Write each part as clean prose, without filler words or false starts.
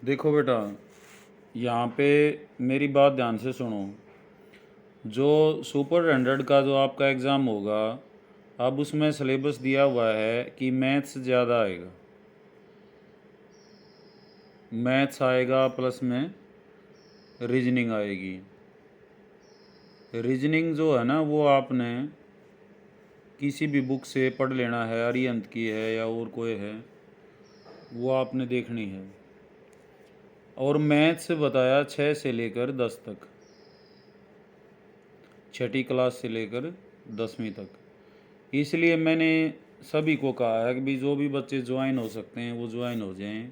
देखो बेटा, यहाँ पे मेरी बात ध्यान से सुनो। जो सुपर 100 का जो आपका एग्ज़ाम होगा, अब उसमें सिलेबस दिया हुआ है कि मैथ्स ज़्यादा आएगा। मैथ्स आएगा प्लस में रीजनिंग आएगी। रीजनिंग जो है ना, वो आपने किसी भी बुक से पढ़ लेना है, अरिहंत की है या और कोई है, वो आपने देखनी है। और मैथ्स बताया 6 से लेकर 10 तक, छठी क्लास से लेकर 10वीं तक। इसलिए मैंने सभी को कहा है कि भी जो भी बच्चे ज्वाइन हो सकते हैं वो ज्वाइन हो जाएं,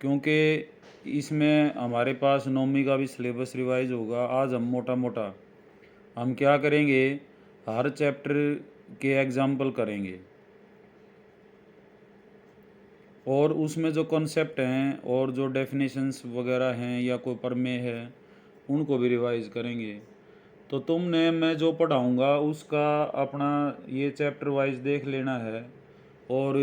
क्योंकि इसमें हमारे पास 9वीं का भी सिलेबस रिवाइज होगा। आज हम मोटा मोटा हम क्या करेंगे, हर चैप्टर के एग्जाम्पल करेंगे और उसमें जो कॉन्सेप्ट हैं और जो डेफिनेशंस वगैरह हैं या कोई प्रमेय है, उनको भी रिवाइज करेंगे। तो तुमने मैं जो पढ़ाऊँगा उसका अपना ये चैप्टर वाइज देख लेना है और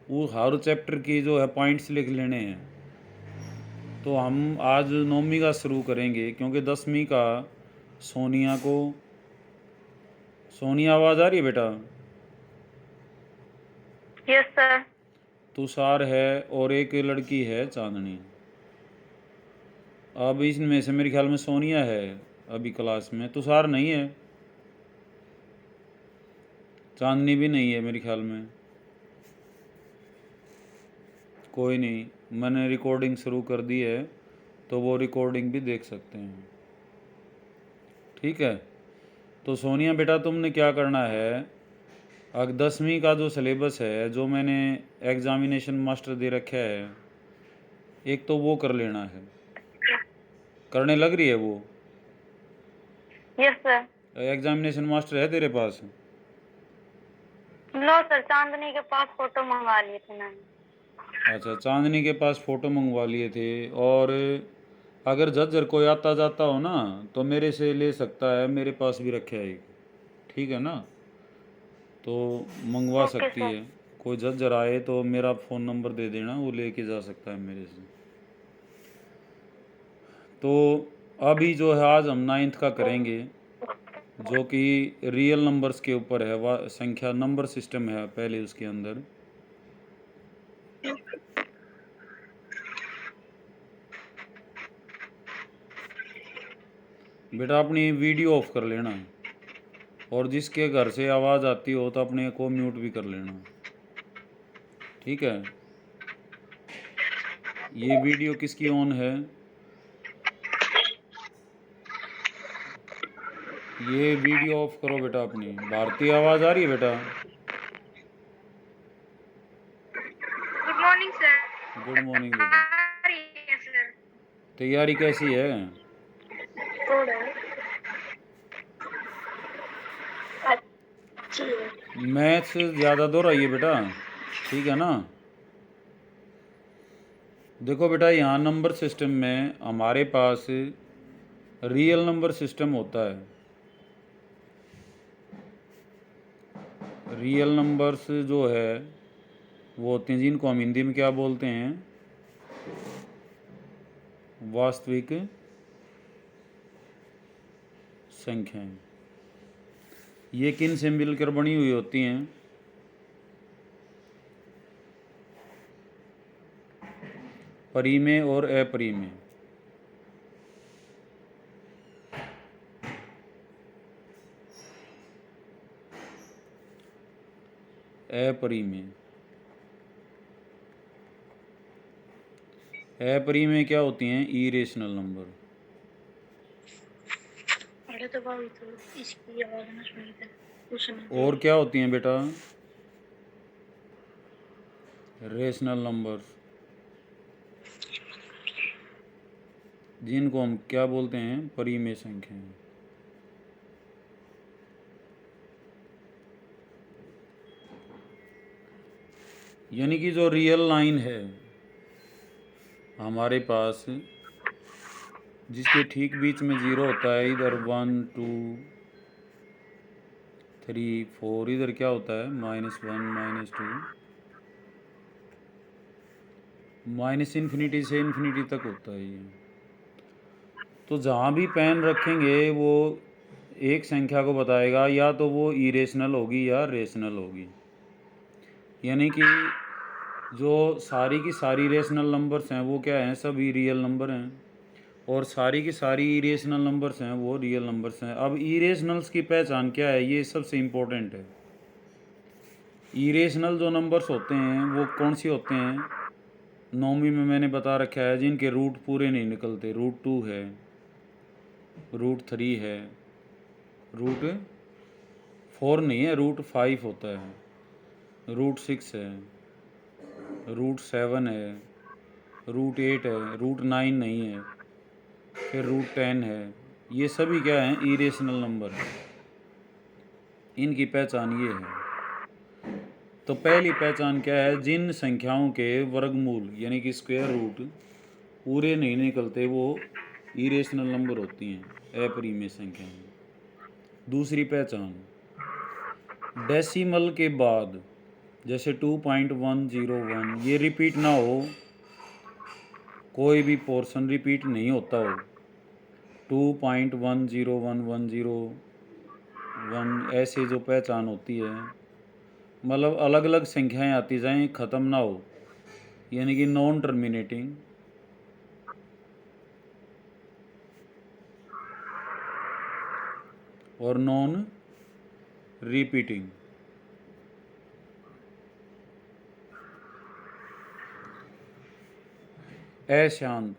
वो हर चैप्टर की जो है पॉइंट्स लिख लेने हैं। तो हम आज 9वीं का शुरू करेंगे, क्योंकि 10वीं का सोनिया को, सोनिया आवाज़ आ रही है बेटा? Yes sir. तुषार है और एक लड़की है चांदनी। अब इसमें से मेरे ख्याल में सोनिया है अभी क्लास में, तुषार नहीं है, चांदनी भी नहीं है मेरे ख्याल में। कोई नहीं, मैंने रिकॉर्डिंग शुरू कर दी है तो वो रिकॉर्डिंग भी देख सकते हैं। ठीक है, तो सोनिया बेटा तुमने क्या करना है, अगर 10वीं का जो सिलेबस है जो मैंने एग्जामिनेशन मास्टर दे रखा है, एक तो वो कर लेना है। करने लग रही है वो? Yes sir. एग्जामिनेशन मास्टर है तेरे पास? लो सर, चांदनी के पास फोटो मंगवा लिए थे मैंने। अच्छा, चांदनी के पास फ़ोटो मंगवा लिए थे। और अगर झज्जर कोई आता जाता हो ना तो मेरे से ले सकता है, मेरे पास भी रखे है एक। ठीक है ना, तो मंगवा ओके सकती सर। है। कोई झज्जर आए तो मेरा फ़ोन नंबर दे देना, वो लेके जा सकता है मेरे से। तो अभी जो है आज हम 9th का करेंगे, जो कि रियल नंबर्स के ऊपर है। संख्या नंबर सिस्टम है पहले उसके अंदर। बेटा अपनी वीडियो ऑफ कर लेना, और जिसके घर से आवाज़ आती हो तो अपने को म्यूट भी कर लेना। ठीक है, ये वीडियो किसकी ऑन है? ये वीडियो ऑफ करो बेटा अपनी। भारतीय आवाज़ आ रही है बेटा? Good morning sir. Good morning बेटा। आ रही है सर। तैयारी कैसी है? थोड़ा अच्छी है। मैथ्स ज़्यादा दोहराइए बेटा, ठीक है ना। देखो बेटा, यहाँ नंबर सिस्टम में हमारे पास रियल नंबर सिस्टम होता है। रियल नंबर्स जो है वो होते हैं जिनको हम हिंदी में क्या बोलते हैं, वास्तविक संख्याएं। ये किन से मिलकर बनी हुई होती हैं? परिमेय और अपरिमेय। अपरिमेय, अपरिमेय क्या होती हैं? Irrational number. पहले तो बाबू तो इसकी आवाज ना सुनी थी उसने। और क्या होती हैं बेटा? रेशनल नंबर्स, जिनको हम क्या बोलते हैं? परिमेय संख्याएं। यानी कि जो रियल लाइन है हमारे पास, जिसके ठीक बीच में 0 होता है, इधर 1 2 3 4, इधर क्या होता है? -1 -2 माइनस इन्फिनिटी से इन्फिनिटी तक होता है ये। तो जहाँ भी पेन रखेंगे वो एक संख्या को बताएगा, या तो वो इरेशनल होगी या रेशनल होगी। यानी कि जो सारी की सारी रेशनल नंबर्स हैं वो क्या हैं, सभी रियल नंबर हैं, और सारी की सारी इरेशनल नंबर्स हैं वो रियल नंबर्स हैं। अब इरेशनल्स की पहचान क्या है, ये सबसे इम्पोर्टेंट है। इरेशनल जो नंबर्स होते हैं वो कौन सी होते हैं, नौवीं में मैंने बता रखा है, जिनके रूट पूरे नहीं निकलते। रूट 2 है, रूट 3 है, रूट 4 नहीं है, रूट 5 होता है, रूट 6 है, रूट 7 है, रूट 8 है, रूट 9 नहीं है, फिर रूट 10 है। ये सभी क्या हैं, इरेशनल नंबर हैं। इनकी पहचान ये है। तो पहली पहचान क्या है, जिन संख्याओं के वर्गमूल यानी कि स्क्वायर रूट पूरे नहीं निकलते वो इरेशनल नंबर होती हैं, अपरिमेय संख्याएं। दूसरी पहचान, डेसिमल के बाद जैसे 2.101 ये रिपीट ना हो, कोई भी पोर्शन रिपीट नहीं होता हो। 2.1011101 ऐसे जो पहचान होती है, मतलब अलग अलग संख्याएं आती जाएं, ख़त्म ना हो, यानी कि नॉन टर्मिनेटिंग। और नॉन रिपीटिंग। अशांत,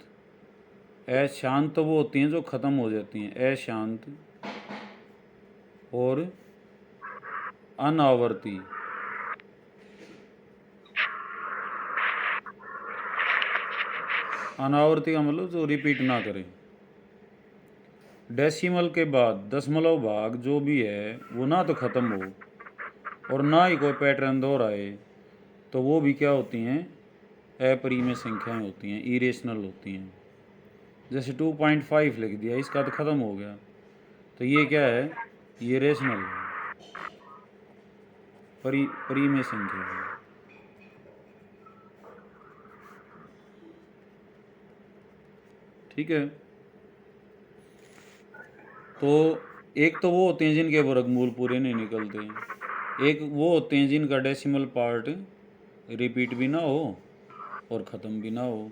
अशांत तो वो होती हैं जो ख़त्म हो जाती हैं, अशांत। और अनावर्ती, अनावर्ती का मतलब जो रिपीट ना करें। डेसिमल के बाद दशमलव भाग जो भी है वो ना तो ख़त्म हो और ना ही कोई पैटर्न दोहराए, तो वो भी क्या होती हैं, अपरिमेय संख्याएं होती हैं, इरेशनल होती हैं। जैसे 2.5 लिख दिया, इसका तो ख़त्म हो गया, तो ये क्या है, ये रेशनल है, परिमेय संख्या है। ठीक है। तो एक तो वो होते हैं जिनके वर्गमूल पूरे नहीं निकलते, एक वो होते हैं जिनका डेसिमल पार्ट रिपीट भी ना हो और ख़त्म भी ना हो,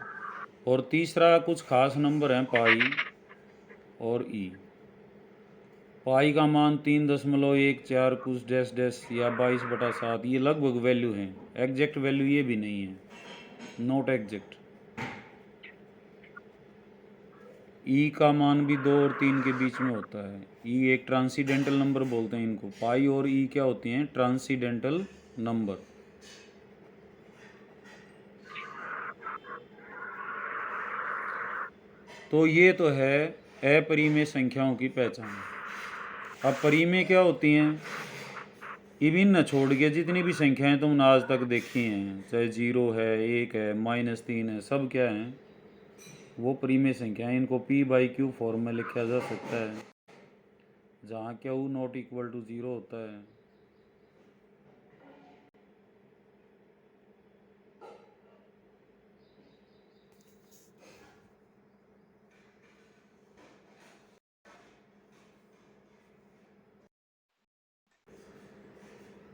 और तीसरा कुछ खास नंबर हैं पाई और ई। पाई का मान 3.14 कुछ डैश डैश या 22/7, ये लगभग वैल्यू हैं, एग्जैक्ट वैल्यू ये भी नहीं है, नॉट एग्जैक्ट। ई का मान भी 2 और 3 के बीच में होता है। ई एक ट्रांसीडेंटल नंबर बोलते हैं इनको। पाई और ई क्या होती हैं, ट्रांसीडेंटल नंबर। तो ये तो है अपरिमेय संख्याओं की पहचान। अब परिमेय क्या होती हैं, विभिन्न छोड़ के जितनी भी संख्याएं तुमने आज तक देखी हैं, चाहे 0 है, 1 है, -3 है, सब क्या हैं, वो परिमेय संख्याएं। इनको p/q फॉर्म में लिखा जा सकता है, जहाँ q नॉट इक्वल टू 0 होता है।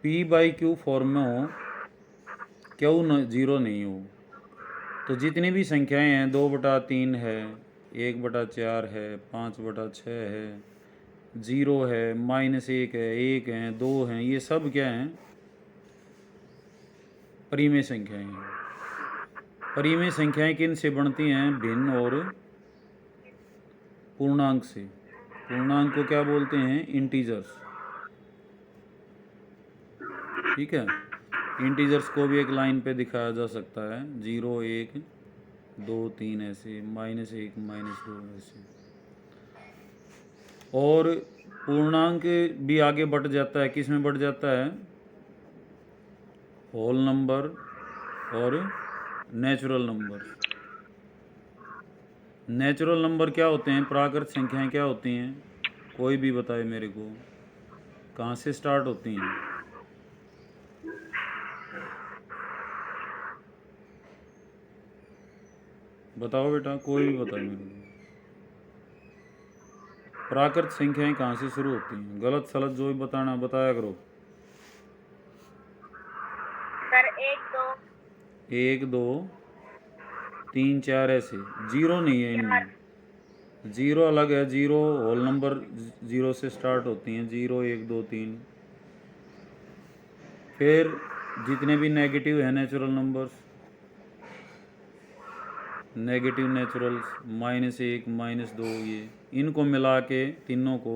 p/q फॉर्म में हो, q 0 नहीं हो, तो जितनी भी संख्याएं हैं 2/3 है, 1/4 है, 5/6 है, 0 है, -1 है, 1 है, 2 हैं, ये सब क्या हैं, परिमेय संख्याएं हैं। परिमेय संख्याएं किन से बनती हैं, भिन्न और पूर्णांक से। पूर्णांक को क्या बोलते हैं, इंटीजर्स। ठीक है। इंटीजर्स को भी एक लाइन पे दिखाया जा सकता है, 0, 1, 2, 3 ऐसे, -1, -2 ऐसे। और पूर्णांक भी आगे बढ़ जाता है, किस में बढ़ जाता है, होल नंबर और नेचुरल नंबर। नेचुरल नंबर क्या होते हैं, प्राकृत संख्याएं क्या होती हैं, कोई भी बताए मेरे को, कहाँ से स्टार्ट होती हैं। बताओ बेटा, कोई भी बताओ मेरे को। प्राकृत संख्याएं कहाँ से शुरू होती हैं? गलत सलत जो भी बताना बताया करो। सर 1 2 1 2 3 4 ऐसे। जीरो नहीं है 4 इनमें। जीरो अलग है। जीरो होल नंबर जीरो से स्टार्ट होती हैं। 0 1 2 3। फिर जितने भी नेगेटिव है नेचुरल नंबर्स, नेगेटिव नेचुरल्स, -1 -2, ये इनको मिला के तीनों को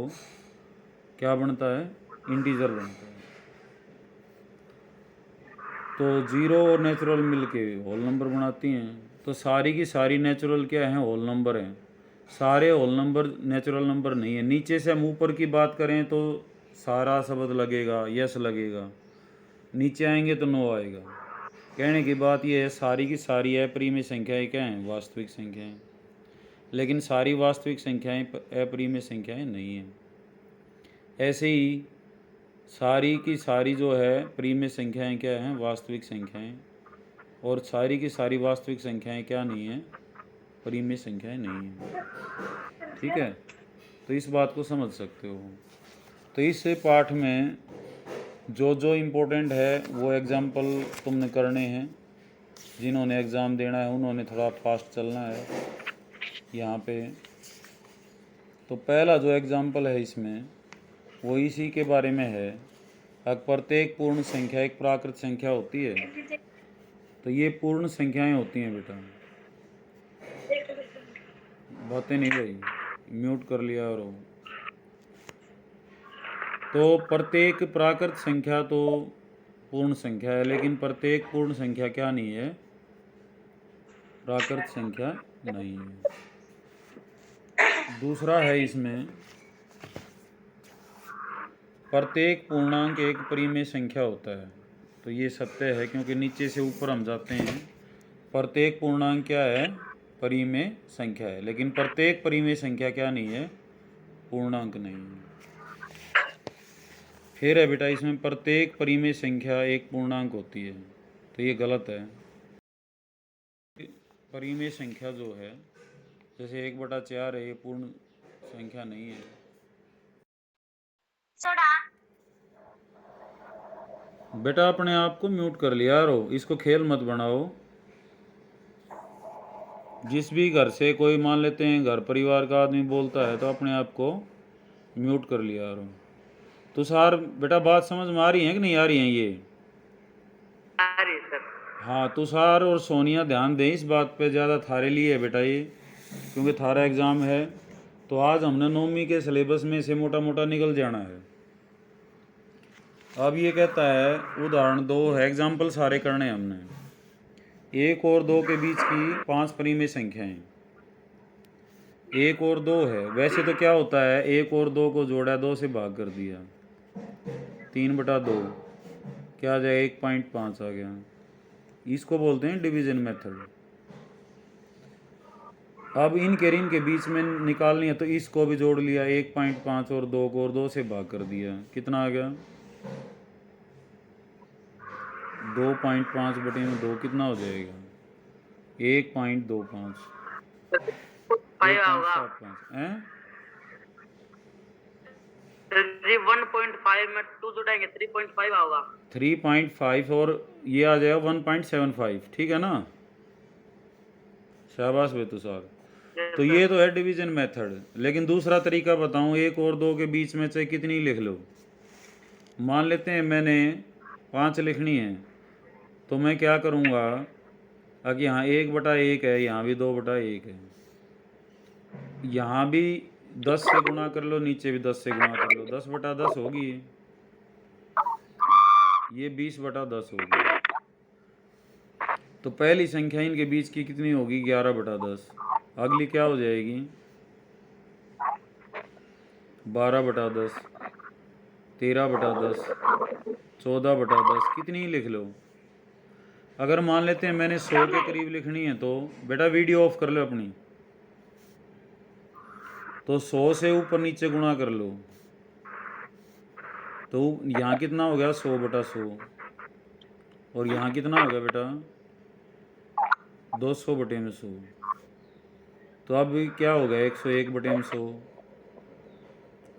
क्या बनता है? इंटीजर बनता है। तो जीरो और नेचुरल मिलके होल नंबर बनाती हैं। तो सारी की सारी नेचुरल क्या हैं? होल नंबर हैं। सारे होल नंबर नेचुरल नंबर नहीं है। नीचे से हम ऊपर की बात करें तो सारा शब्द लगेगा, यस लगेगा। नीचे आएंगे तो नो आएगा। कहने की बात यह है, सारी की सारी अपरिमेय संख्याएं क्या हैं? वास्तविक संख्याएं। लेकिन सारी वास्तविक संख्याएं अपरिमेय संख्याएं नहीं हैं। ऐसे ही सारी की सारी जो है परिमेय संख्याएं क्या हैं? वास्तविक संख्याएं। और सारी की सारी वास्तविक संख्याएं क्या नहीं हैं? परिमेय संख्याएं नहीं हैं। ठीक है, तो इस बात को समझ सकते हो। तो इस पाठ में जो जो इम्पोर्टेंट है वो एग्जाम्पल तुमने करने हैं। जिन्होंने एग्ज़ाम देना है उन्होंने थोड़ा फास्ट चलना है यहाँ पे। तो पहला जो एग्जाम्पल है इसमें वो इसी के बारे में है। अगर प्रत्येक पूर्ण संख्या एक प्राकृत संख्या होती है, तो ये पूर्ण संख्याएं होती हैं बेटा। बातें नहीं भाई, म्यूट कर लिया। और तो प्रत्येक प्राकृत संख्या तो पूर्ण संख्या है, लेकिन प्रत्येक पूर्ण संख्या क्या नहीं है? प्राकृत संख्या नहीं है। दूसरा है इसमें, प्रत्येक पूर्णांक एक परिमेय संख्या होता है। तो ये सत्य है, क्योंकि नीचे से ऊपर हम जाते हैं। प्रत्येक पूर्णांक क्या है? परिमेय संख्या है। लेकिन प्रत्येक परिमेय संख्या क्या नहीं है? पूर्णांक नहीं है। फिर है बेटा इसमें, प्रत्येक परिमेय संख्या एक पूर्णांक होती है। तो ये गलत है। परिमेय संख्या जो है, जैसे 1/4 है, ये पूर्ण संख्या नहीं है। बेटा अपने आप को म्यूट कर लिया रो, इसको खेल मत बनाओ। जिस भी घर से कोई मान लेते हैं घर परिवार का आदमी बोलता है तो अपने आप को म्यूट कर लिया रो। तुषार बेटा बात समझ में आ रही है कि नहीं आ रही है ये? आ रही है सर। हाँ, तुषार और सोनिया ध्यान दें इस बात पे, ज़्यादा थारे लिए है बेटा ये, क्योंकि थारा एग्ज़ाम है। तो आज हमने 9वीं के सिलेबस में से मोटा मोटा निकल जाना है। अब ये कहता है उदाहरण 2 है, एग्जाम्पल सारे करने हमने। 1 और 2 के बीच की 5 परिमेय संख्याएं। 1 और 2 है। वैसे तो क्या होता है, 1 और 2 को जोड़ा, 2 से भाग कर दिया, 3/2 क्या आ जाएगा? 1.5 आ गया। इसको बोलते हैं डिवीजन मेथड। अब इन केरिन के बीच में निकालनी है तो इसको भी जोड़ लिया, 1.5 और 2 को, और 2 से भाग कर दिया, कितना आ गया? 2.5/2 कितना हो जाएगा? 1.25। 1.75 हैं? 1.5 में 2 जुटाएंगे 3.5 होगा। 3.5 और ये आ जाएगा 1.75। ठीक है ना? शाबाश बेतु साहब। तो ये तो है डिवीजन मेथड। लेकिन दूसरा तरीका बताऊं, 1 और 2 के बीच में से कितनी लिख लो। मान लेते हैं मैंने 5 लिखनी है, तो मैं क्या करूँगा, अब यहाँ 1/1 है, यहाँ भी 2/1 है, यहाँ भी 10 से गुणा कर लो, नीचे भी 10 से गुणा कर लो, 10/10 होगी। ये 20/10 होगी। तो पहली संख्या इनके बीच की कितनी होगी? 11/10। अगली क्या हो जाएगी? 12/10, 13/10, 14/10, कितनी लिख लो। अगर मान लेते हैं मैंने 100 के करीब लिखनी है, तो बेटा वीडियो ऑफ कर लो अपनी। तो 100 से ऊपर नीचे गुणा कर लो, तो यहाँ कितना हो गया? 100/100। और यहाँ कितना हो गया बेटा? 200/100। तो अब क्या हो गया, 101 बटे में 100,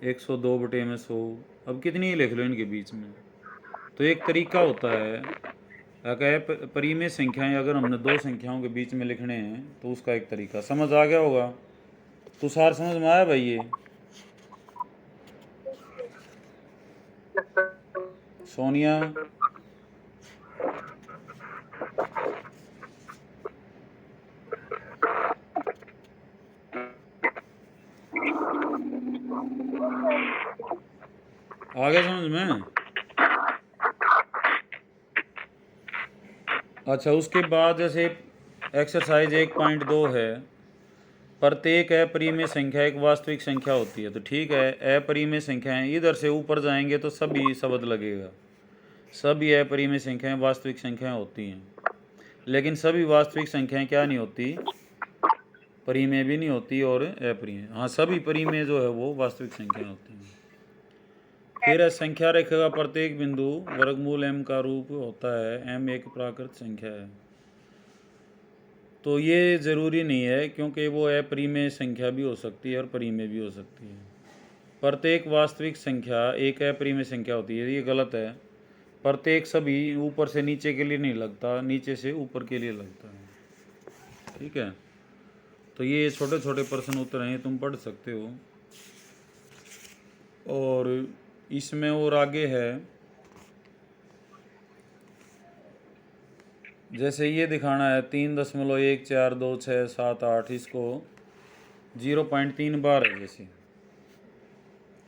102 बटे में 100। अब कितनी ही लिख लो इनके बीच में। तो एक तरीका होता है, अगर परिमेय संख्याएं अगर हमने दो संख्याओं के बीच में लिखने हैं तो उसका एक तरीका समझ आ गया होगा। तुषार समझ में आया भाई ये? सोनिया? आ गया समझ में? अच्छा, उसके बाद जैसे एक्सरसाइज 1.2 है, प्रत्येक अपरिमेय संख्या एक वास्तविक संख्या होती है। तो ठीक है, अपरिमेय संख्याएं इधर से ऊपर जाएंगे तो सभी शब्द लगेगा, सभी अपरिमेय संख्याएं वास्तविक संख्याएं होती हैं। लेकिन सभी वास्तविक संख्याएं क्या नहीं होती, परिमेय भी नहीं होती और अपरिमेय। हाँ, सभी परिमेय जो है वो वास्तविक संख्याएं होती हैं। फिर है संख्या रेखा का प्रत्येक बिंदु वर्गमूल m का रूप होता है। m एक प्राकृत संख्या है। तो ये ज़रूरी नहीं है, क्योंकि वो अपरिमेय संख्या भी हो सकती है और परिमेय भी हो सकती है। प्रत्येक वास्तविक संख्या एक अपरिमेय संख्या होती है, ये गलत है। प्रत्येक सभी ऊपर से नीचे के लिए नहीं लगता, नीचे से ऊपर के लिए लगता है। ठीक है, तो ये छोटे छोटे प्रश्न उत्तर हैं, तुम पढ़ सकते हो। और इसमें और आगे है, जैसे ये दिखाना है 3.14267 इसको 0.3 बार है। जैसे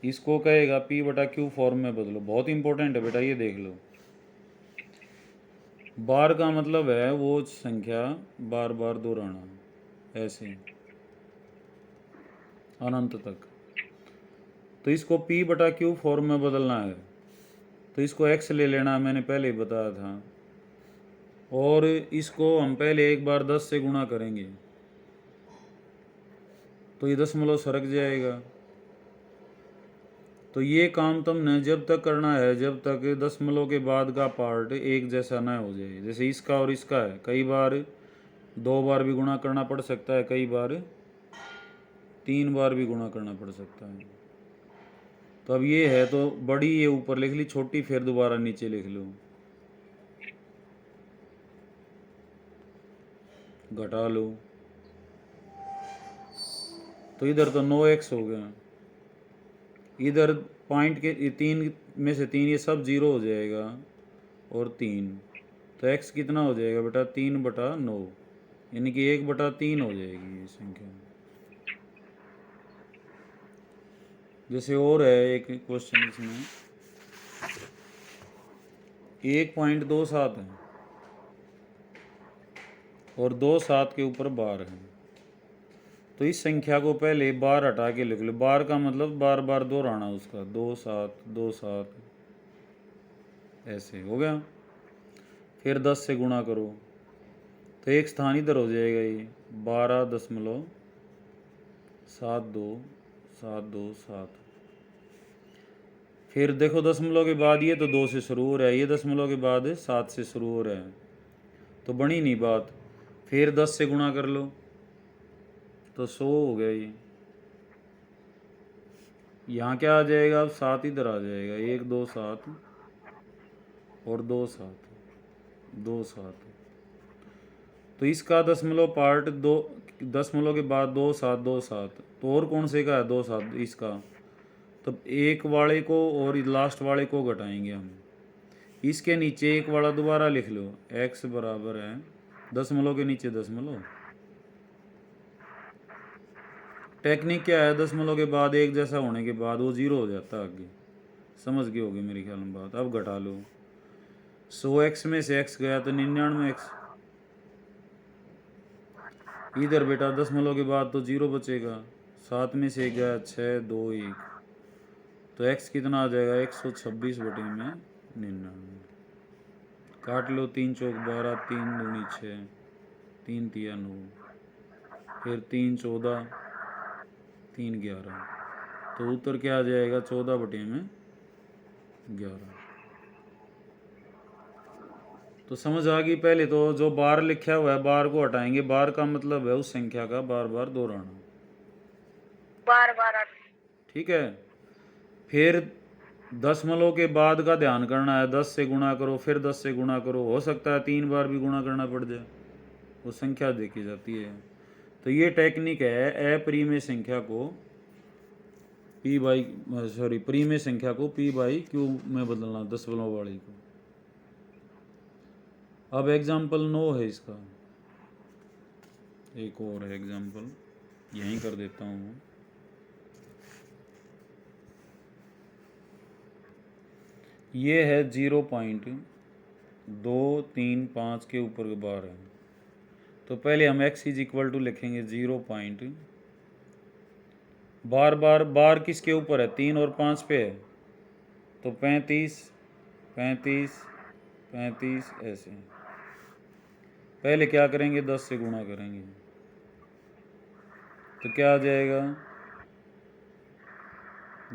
इसको कहेगा P/Q फॉर्म में बदलो। बहुत इंपॉर्टेंट है बेटा, ये देख लो। बार का मतलब है वो संख्या बार बार दोहराना, ऐसे अनंत तक। तो इसको P/Q फॉर्म में बदलना है, तो इसको x ले लेना, मैंने पहले ही बताया था। और इसको हम पहले एक बार 10 से गुणा करेंगे तो ये दशमलव सरक जाएगा। तो ये काम तुमने जब तक करना है जब तक दशमलव के बाद का पार्ट एक जैसा ना हो जाए। जैसे इसका और इसका है, कई बार 2 बार भी गुणा करना पड़ सकता है, कई बार 3 बार भी गुणा करना पड़ सकता है। तो अब ये है तो बड़ी ये ऊपर लिख ली, छोटी फिर दोबारा नीचे लिख लो, घटा लो। तो इधर तो 9x हो गया, इधर पॉइंट के 3 में से 3 ये सब 0 हो जाएगा और 3। तो x कितना हो जाएगा बेटा, 3/9, यानी कि 1/3 हो जाएगी ये संख्या। जैसे और है एक क्वेश्चन, इसमें 1.27 है और 2 7 के ऊपर बार है। तो इस संख्या को पहले बार हटा के लिख लो। बार का मतलब बार बार दोहराना उसका, 2 7 2 7 ऐसे हो गया। फिर 10 से गुणा करो तो एक स्थान इधर हो जाएगा, ये 12.7272 फिर देखो दशमलव के बाद ये तो 2 से शुरू हो रहा है, ये दशमलव के बाद 7 से शुरू हो रहा है, तो बनी नहीं बात। फिर 10 से गुणा कर लो तो 100 हो गया। ये यहाँ क्या आ जाएगा, अब 7 इधर आ जाएगा, 1 2 7 और 2 7 2 7। तो इसका दशमलव पार्ट 2, दशमलव के बाद 2 7 2 7। तो और कौन से का है 2 7 इसका, तो एक वाले को और लास्ट वाले को घटाएंगे हम। इसके नीचे एक वाला दोबारा लिख लो, x बराबर है दशमलव के नीचे दशमलव। टेक्निक क्या है, दशमलव के बाद एक जैसा होने के बाद वो 0 हो जाता है आगे। समझ गए होगे मेरे ख्याल में बात। अब घटा लो, 100x में से x गया तो 99x। इधर बेटा दशमलव के बाद तो 0 बचेगा, 7 में से गया 6 2 1, तो x कितना आ जाएगा 126/99। काट लो, 3 चौक 12, 3 दूनी 6, 3 तिया 9, फिर 3 14, 3 11। तो उत्तर क्या आ जाएगा 14/11। तो समझ आ गई। पहले तो जो बार लिखा हुआ है बार को हटाएंगे। बार का मतलब है उस संख्या का बार बार दोहराना। बार बार आते। ठीक है। फिर दशमलव के बाद का ध्यान करना है। 10 से गुणा करो, फिर 10 से गुणा करो। हो सकता है 3 बार भी गुणा करना पड़ जाए, वो संख्या देखी जाती है। तो ये टेक्निक है अपरिमेय संख्या को पी बाई परिमेय संख्या को पी बाई क्यू में बदलना, दशमलव वाली को। अब एग्जाम्पल 9 है इसका। एक और है एग्जाम्पल, यहीं कर देता हूँ। ये है 0.235 के ऊपर के बार है। तो पहले हम x इज इक्वल टू लिखेंगे 0. बार बार बार किसके ऊपर है? 3 और 5 पे है। तो 35 35 35 ऐसे। पहले क्या करेंगे? 10 से गुणा करेंगे। तो क्या आ जाएगा?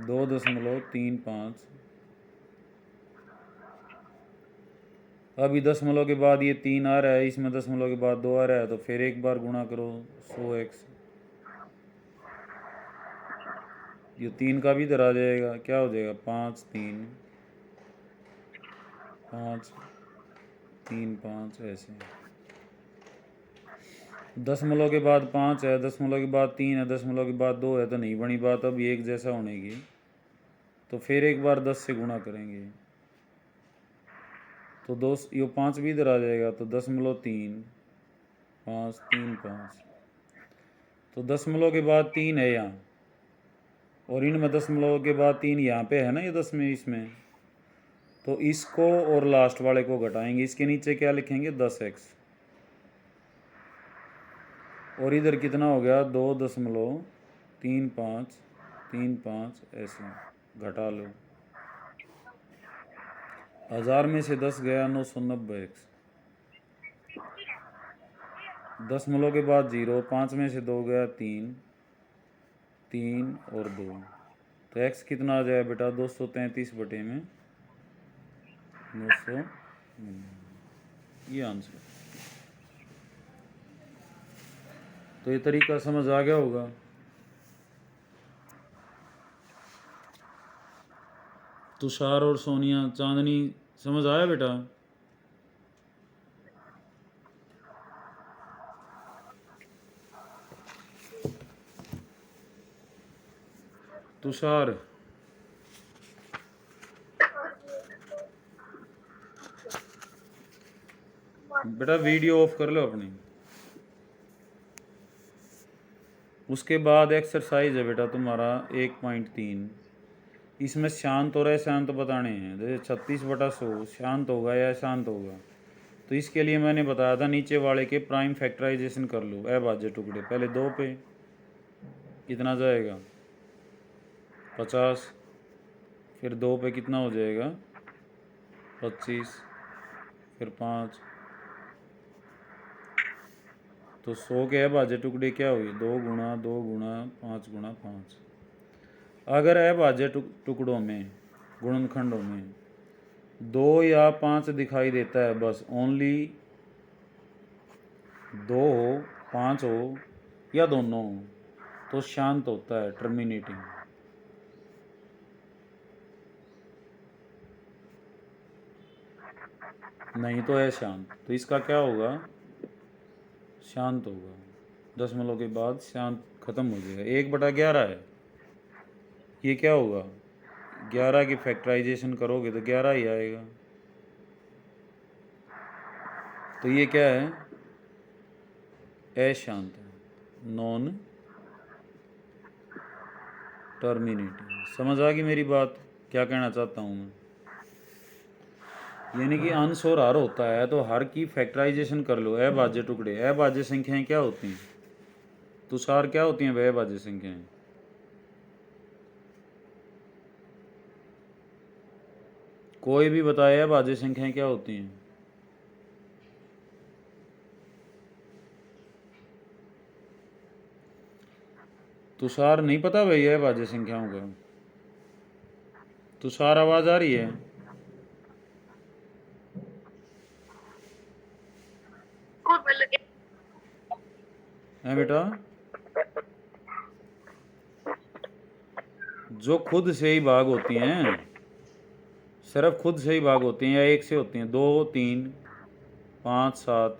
2.35। अभी दशमलव के बाद ये 3 आ रहा है, इसमें दशमलव के बाद 2 आ रहा है, तो फिर एक बार गुणा करो 100x। ये 3 का भी इधर आ जाएगा। क्या हो जाएगा? 5 3 5 3 5 ऐसे। दशमलव के बाद 5 है, दशमलव के बाद 3 है, दशमलव के बाद 2 है, तो नहीं बनी बात अब एक जैसा होने की। तो फिर एक बार 10 से गुणा करेंगे तो ये 5 भी इधर आ जाएगा। तो 0.3 5 3 5। तो दशमलव के बाद 3 है यहाँ, और इनमें दशमलव के बाद 3 यहाँ पे है ना, ये 10 में इसमें। तो इसको और लास्ट वाले को घटाएंगे। इसके नीचे क्या लिखेंगे? 10x। और इधर कितना हो गया? 2.35 ऐसे घटा लो। 1000 में से 10 गया 990x। दशमलव के बाद 0, 5 में से 2 गया 3 3 और 2। तो x कितना आ जाए बेटा? 233 बटे में 900। ये आंसर। तो ये तरीका समझ आ गया होगा। तुषार और सोनिया, चांदनी, समझ आया बेटा? तुषार, बेटा वीडियो ऑफ कर लो अपनी। उसके बाद एक्सरसाइज है बेटा तुम्हारा 1.3। इसमें शांत और अशांत बताने हैं। जैसे 36/100 शांत होगा या अशांत होगा। तो इसके लिए मैंने बताया था नीचे वाले के प्राइम फैक्टराइजेशन कर लो अभाज्य टुकड़े। पहले 2 पे कितना जाएगा? 50। फिर 2 पे कितना हो जाएगा? 25। फिर 5। तो 100 के अभाज्य टुकड़े क्या हुए? 2 गुणा 2 गुणा 5 गुणा 5। अगर अभाज्य टुकड़ों में, गुणनखंडों में 2 या 5 दिखाई देता है, बस ओनली 2 हो, 5 हो या दोनों हो, तो शांत होता है, टर्मिनेटिंग। नहीं तो है शांत। तो इसका क्या होगा? शांत होगा। दशमलव के बाद शांत खत्म हो जाएगा। 1/11 है, ये क्या होगा? 11 की फैक्टराइजेशन करोगे तो 11 ही आएगा। तो ये क्या है? अशांत है, नॉन टर्मिनेटिंग। समझ आ गई मेरी बात, क्या कहना चाहता हूँ मैं? यानी कि अंश और हर होता है तो हर की फैक्टराइजेशन कर लो। अभाज्य टुकड़े, अभाज्य संख्याएं क्या होती हैं? तुषार, क्या होती हैं वह अभाज्य संख्याएं? कोई भी बताए अभाज्य संख्याएं क्या होती हैं? तुषार नहीं पता भैया अभाज्य संख्याओं का? तुषार, आवाज आ रही है? है बेटा, जो खुद से ही भाग होती हैं, सिर्फ खुद से ही भाग होती हैं या एक से होती हैं, 2 3 5 7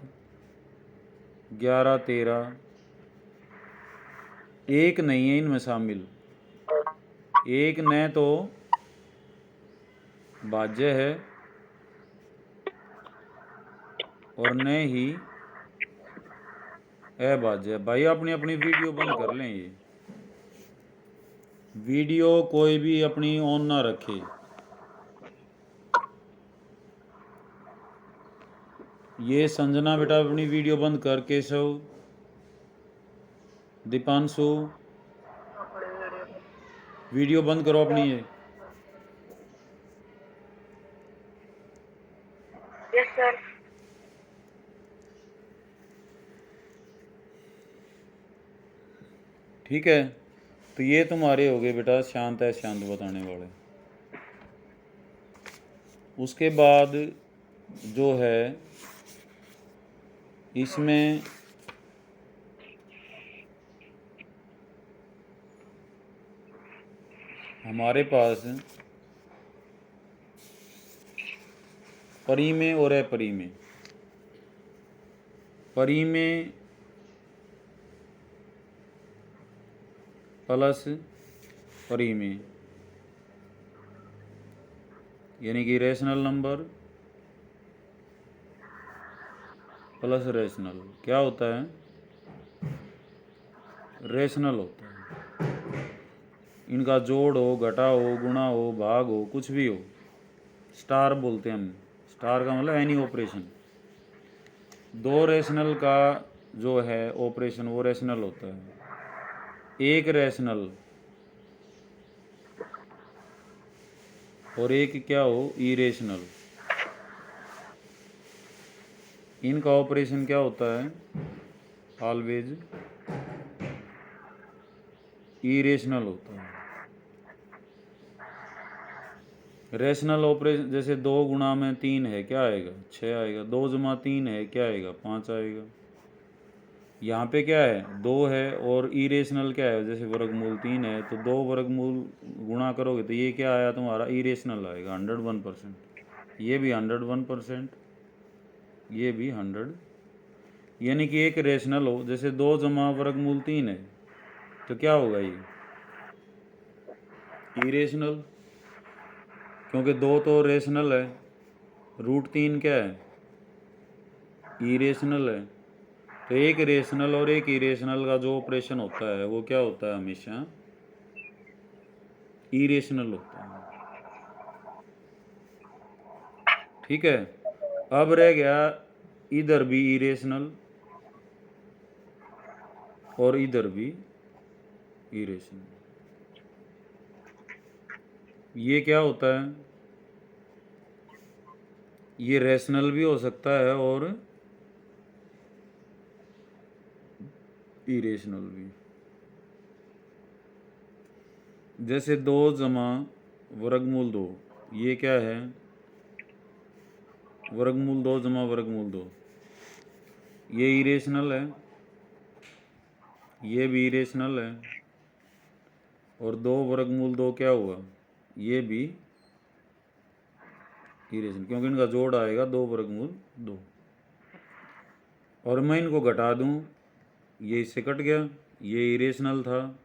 11 13, एक नहीं है इनमें शामिल। एक न तो भाज्य है और न ही अभाज्य है। भाई अपनी अपनी वीडियो बंद कर लें, ये वीडियो कोई भी अपनी ऑन ना रखे। ये संजना बेटा अपनी वीडियो बंद कर, केशव, दीपांशु वीडियो बंद करो अपनी ये। Yes sir. ठीक है, तो ये तुम्हारे हो गए बेटा शांत है शांत बताने वाले। उसके बाद जो है इसमें हमारे पास परिमेय और अपरिमेय। परिमेय प्लस परिमेय यानी कि रेशनल नंबर प्लस रेशनल क्या होता है? रेशनल होता है। इनका जोड़ हो, घटा हो, गुणा हो, भाग हो, कुछ भी हो, स्टार बोलते हैं हम। स्टार का मतलब एनी ऑपरेशन। दो रेशनल का जो है ऑपरेशन वो रेशनल होता है। एक रेशनल और एक क्या हो, इरेशनल। इनका ऑपरेशन क्या होता है? ऑलवेज इरेशनल होता है। रेशनल ऑपरेशन जैसे 2 गुणा में 3 है क्या आएगा? 6 आएगा। 2 जमा 3 है क्या आएगा? 5 आएगा। यहाँ पे क्या है? 2 है और इरेशनल क्या है? जैसे वर्गमूल 3 है तो 2 वर्गमूल गुणा करोगे तो ये क्या आया तुम्हारा? इरेशनल आएगा 101%। ये भी 101%, ये भी 100। यानी कि एक रेशनल हो, जैसे 2 जमा वर्गमूल 3 है तो क्या होगा? ये इरेशनल, क्योंकि 2 तो रेशनल है, √3 क्या है? इरेशनल है। तो एक रेशनल और एक इरेशनल का जो ऑपरेशन होता है वो क्या होता है? हमेशा इरेशनल होता है। ठीक है, अब रह गया इधर भी इरेशनल और इधर भी इरेशनल। ये क्या होता है? ये रेशनल भी हो सकता है और इरेशनल भी। जैसे 2 जमा वर्गमूल 2, ये क्या है? वर्गमूल 2 जमा वर्गमूल 2, ये इरेशनल है, ये भी इरेशनल है। और 2 वर्गमूल 2 क्या हुआ? ये भी इरेशनल, क्योंकि इनका जोड़ आएगा 2 वर्गमूल 2। और मैं इनको घटा दूं, ये इससे कट गया, ये इरेशनल था,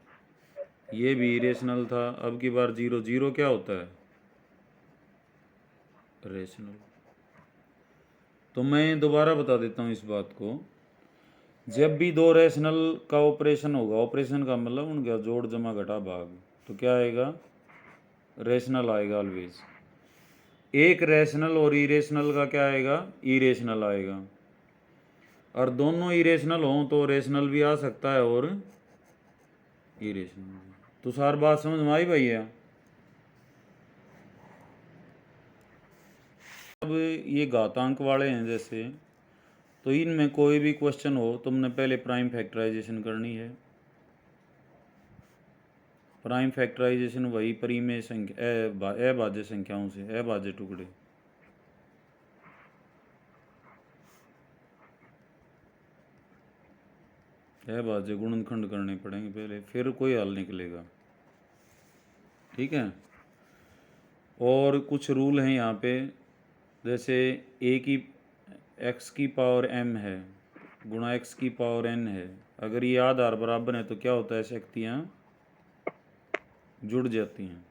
ये भी इरेशनल था। अब की बार 0 0 क्या होता है? रेशनल। तो मैं दोबारा बता देता हूँ इस बात को। जब भी 2 रेशनल का ऑपरेशन होगा, ऑपरेशन का मतलब उनका जोड़ जमा घटा भाग, तो क्या आएगा? रेशनल आएगा ऑलवेज। एक रेशनल और इरेशनल का क्या आएगा? इरेशनल आएगा। और दोनों इरेशनल हों तो रेशनल भी आ सकता है और इरेशनल। तो सार बात समझ में आई भैया? अब ये घातांक वाले हैं जैसे, तो इनमें कोई भी क्वेश्चन हो तुमने पहले प्राइम फैक्टराइजेशन करनी है। प्राइम फैक्टराइजेशन वही परिमेय संख्या अभाज्य संख्याओं से, अभाज्य टुकड़े। है बात जो गुणनखंड करने पड़ेंगे पहले, फिर कोई हल निकलेगा। ठीक है। और कुछ रूल हैं यहाँ पे, जैसे ए की एक्स की पावर m है गुणा x की पावर n है, अगर ये आधार बराबर है तो क्या होता है, शक्तियाँ जुड़ जाती हैं।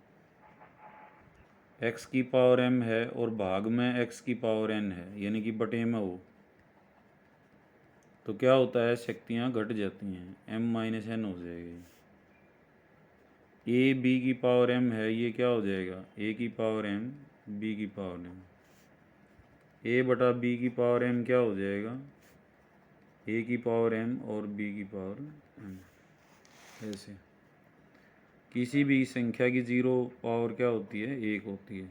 x की पावर m है और भाग में x की पावर n है, यानी कि बटे में हो, तो क्या होता है, शक्तियाँ घट जाती हैं, m माइनस n हो जाएगी। a b की पावर m है, ये क्या हो जाएगा, a की पावर m b की पावर m, a बटा b की पावर m क्या हो जाएगा, a की पावर m और b की पावर m। ऐसे किसी भी संख्या की जीरो पावर क्या होती है, एक होती है।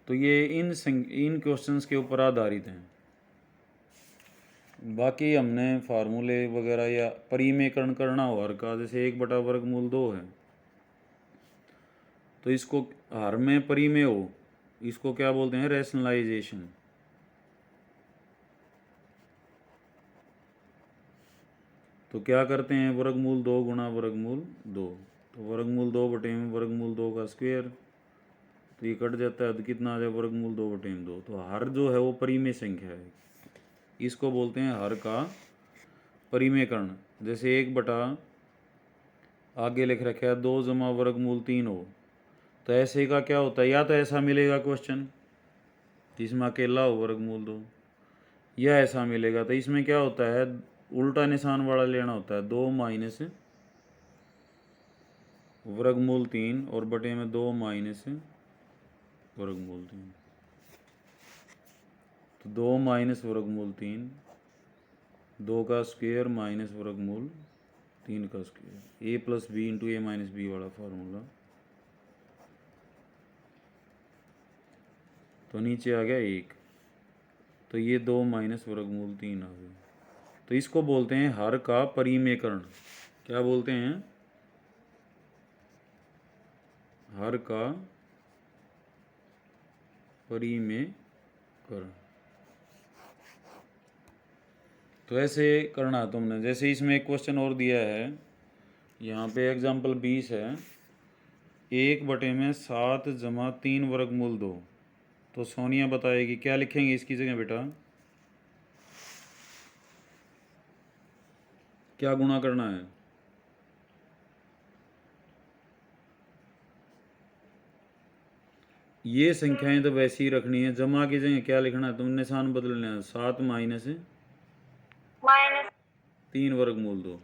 तो ये इन क्वेश्चंस के ऊपर आधारित हैं। बाकी हमने फार्मूले वगैरह या परिमेयकरण करना हो हर का, जैसे 1/वर्गमूल 2 है, तो इसको हर में परिमेय हो, इसको क्या बोलते हैं, रैशनलाइजेशन। तो क्या करते हैं, वर्गमूल 2 गुणा वर्गमूल 2, तो वर्गमूल 2 बटे में वर्गमूल 2 का स्क्वायर, तो ये कट जाता है, तो कितना आ जाए, वर्गमूल 2 बटे में 2। तो हर जो है वो परिमेय संख्या है, इसको बोलते हैं हर का परिमेयकरण। जैसे 1 बटा आगे लिख रखा है 2 जमा वर्गमूल 3 हो, तो ऐसे का क्या होता है, या तो ऐसा मिलेगा क्वेश्चन इसमें अकेला हो वर्गमूल 2, या ऐसा मिलेगा, तो इसमें क्या होता है, उल्टा निशान वाला लेना होता है, 2 माइनस वर्गमूल 3 और बटे में 2 माइनस वर्गमूल 3, तो 2 माइनस वर्गमूल 3, 2 का स्क्वायर माइनस वर्गमूल 3 का square, a plus B into A minus B वाला फार्मूला। तो नीचे आ गया 1, तो ये 2 माइनस वर्गमूल 3 आ गया। तो इसको बोलते हैं हर का परिमेयकरण। क्या बोलते हैं, हर का परिमेयकरण। तो ऐसे करना तुमने, जैसे इसमें एक क्वेश्चन और दिया है, यहाँ पे एग्जाम्पल 20 है, 1 बटे में 7 जमा 3 वर्गमूल 2, तो सोनिया बताएगी क्या लिखेंगे इसकी जगह बेटा, क्या गुणा करना है। ये संख्याएं तो वैसी ही रखनी है, जमा की जगह क्या लिखना है, तुमने निशान बदलना है, 7 माइनस 3 वर्गमूल 2।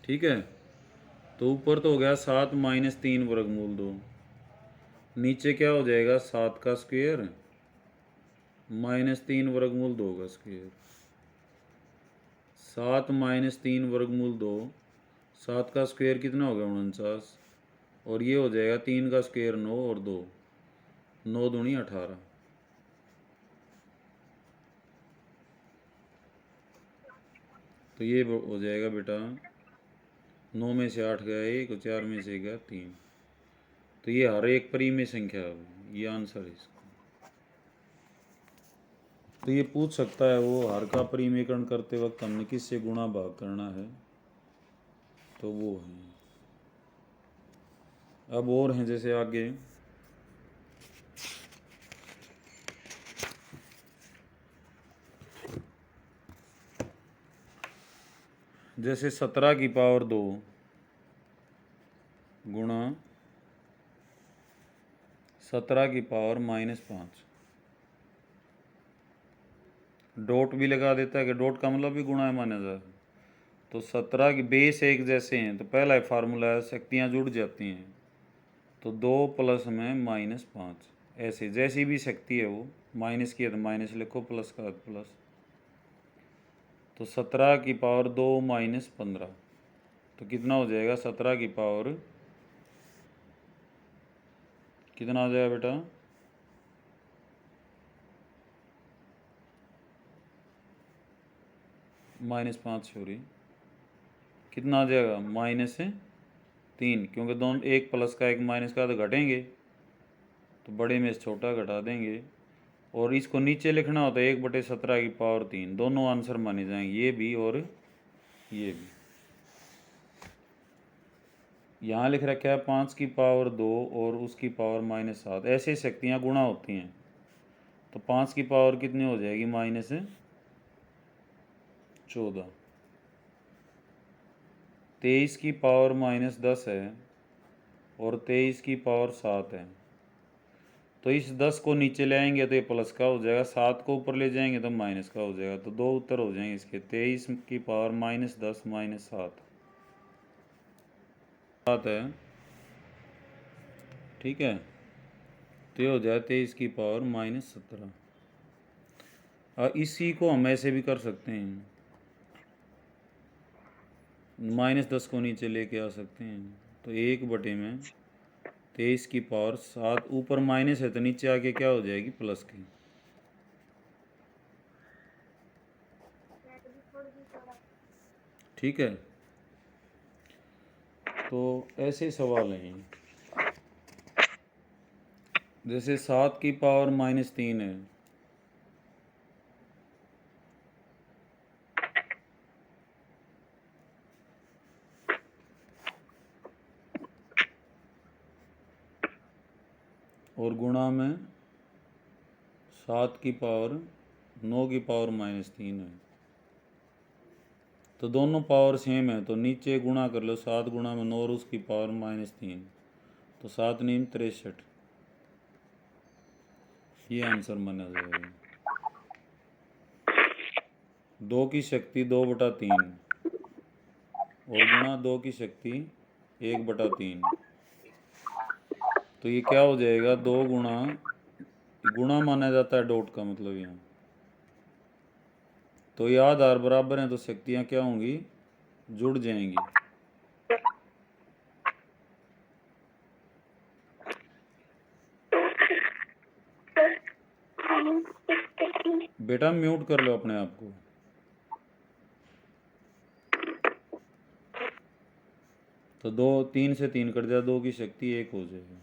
ठीक है, तो ऊपर तो हो गया 7 माइनस 3 वर्गमूल 2, नीचे क्या हो जाएगा, 7 का स्क्वायर माइनस 3 वर्गमूल 2 का स्क्वायर, 7 माइनस 3 वर्गमूल 2, 7 का स्क्वायर कितना हो गया, 49, और ये हो जाएगा 3 का स्क्वायर 9 और 2, 9 दूनी 18। तो ये हो जाएगा बेटा, 9 में से 8 गया 1 और 4 में से गया 3, तो ये हर एक परिमेय संख्या है, ये आंसर है इसका। तो ये पूछ सकता है वो हर का परिमेयकरण करते वक्त हमने किससे गुणा भाग करना है, तो वो है। अब और हैं, जैसे आगे जैसे 17 की पावर 2 गुणा 17 की पावर माइनस 5, डॉट भी लगा देता है कि डॉट का मतलब भी गुणा माना जाए। तो 17 की बेस एक जैसे हैं, तो पहला फार्मूला है शक्तियाँ जुड़ जाती हैं, तो 2 प्लस में माइनस 5, ऐसे जैसी भी शक्ति है वो, माइनस की है तो माइनस लिखो, प्लस का प्लस, तो 17 की पावर 2 माइनस 15, तो कितना हो जाएगा, 17 की पावर कितना आ जाएगा बेटा, -5 सॉरी, कितना आ जाएगा, -3, क्योंकि दोनों एक प्लस का एक माइनस का तो घटेंगे, तो बड़े में से छोटा घटा देंगे, और इसको नीचे लिखना होता है 1/17 की पावर 3। दोनों आंसर माने जाएंगे, ये भी और ये भी। यहाँ लिख रखा है 5 की पावर 2 और उसकी पावर -7। ऐसे शक्तियाँ गुणा होती हैं, तो 5 की पावर कितनी हो जाएगी -14। 23 की पावर -10 है और 23 की पावर 7 है। तो इस 10 को नीचे ले आएंगे तो ये प्लस का हो जाएगा, 7 को ऊपर ले जाएंगे तो माइनस का हो जाएगा। तो दो उत्तर हो जाएंगे इसके, 23 की पावर -10 -7 है, ठीक है। तो ये हो जाए 23 की पावर -17। इसी को हम ऐसे भी कर सकते हैं, -10 को नीचे लेके आ सकते हैं। तो 1/23 की पावर 7, ऊपर माइनस है तो नीचे आके क्या हो जाएगी, प्लस की। ठीक है, तो ऐसे सवाल हैं। जैसे 7 की पावर -3 है, और गुणा में 7 की पावर 9 की पावर -3 है। तो दोनों पावर सेम है, तो नीचे गुणा कर लो, 7 गुणा में 9 और उसकी पावर -3, तो 7 9 63। ये आंसर माना जाएगा। 2 की शक्ति 2/3 और गुणा 2 की शक्ति 1/3। तो ये क्या हो जाएगा, 2 गुणा, गुणा माना जाता है डॉट का मतलब यहाँ। तो ये आधार बराबर हैं तो शक्तियाँ क्या होंगी, जुड़ जाएंगी। बेटा म्यूट कर लो अपने आप को। तो 2 3 से 3 कट जाए, 2 की शक्ति 1 हो जाएगी।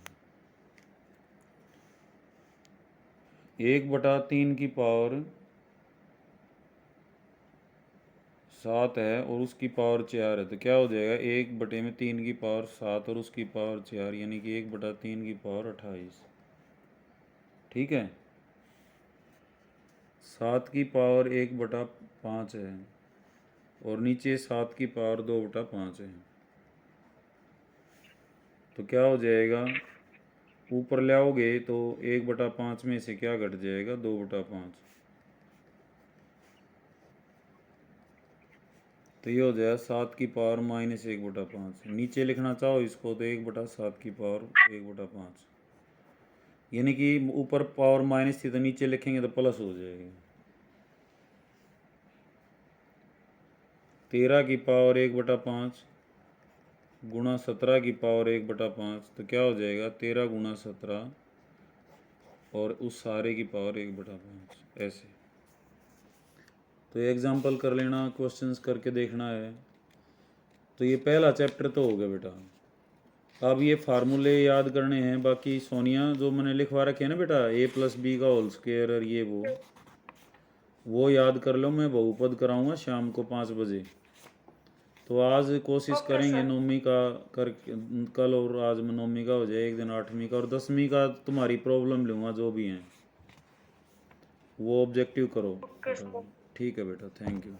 1/3 की पावर 7 है और उसकी पावर 4 है, तो क्या हो जाएगा, 1/3 की पावर 7 और उसकी पावर 4, यानी कि 1/3 की पावर 28। ठीक है, 7 की पावर 1/5 है और नीचे 7 की पावर 2/5 है। तो क्या हो जाएगा, ऊपर ले आओगे तो 1/5 में से क्या घट जाएगा, 2/5। तो ये हो जाएगा 7 की पावर -1/5। नीचे लिखना चाहो इसको तो 1/7 की पावर 1/5, यानी कि ऊपर पावर माइनस थी तो नीचे लिखेंगे तो प्लस हो जाएगी। 13 की पावर 1/5 गुणा 17 की पावर 1/5, तो क्या हो जाएगा, 13 गुणा 17 और उस सारे की पावर 1/5, ऐसे। तो ये एग्जाम्पल कर लेना, क्वेश्चंस करके देखना है। तो ये पहला चैप्टर तो हो गया बेटा। अब ये फार्मूले याद करने हैं। बाकी सोनिया जो मैंने लिखवा रखे हैं ना बेटा, a+b का होल स्क्वायर और ये वो याद कर लो। मैं बहुपद कराऊंगा शाम को 5 बजे। तो आज कोशिश करेंगे नौवीं का कर, कल और आज में नौवीं का हो जाए, एक दिन 8वीं का और 10वीं का तुम्हारी प्रॉब्लम लूँगा जो भी हैं वो ऑब्जेक्टिव करो। ठीक है बेटा, थैंक यू।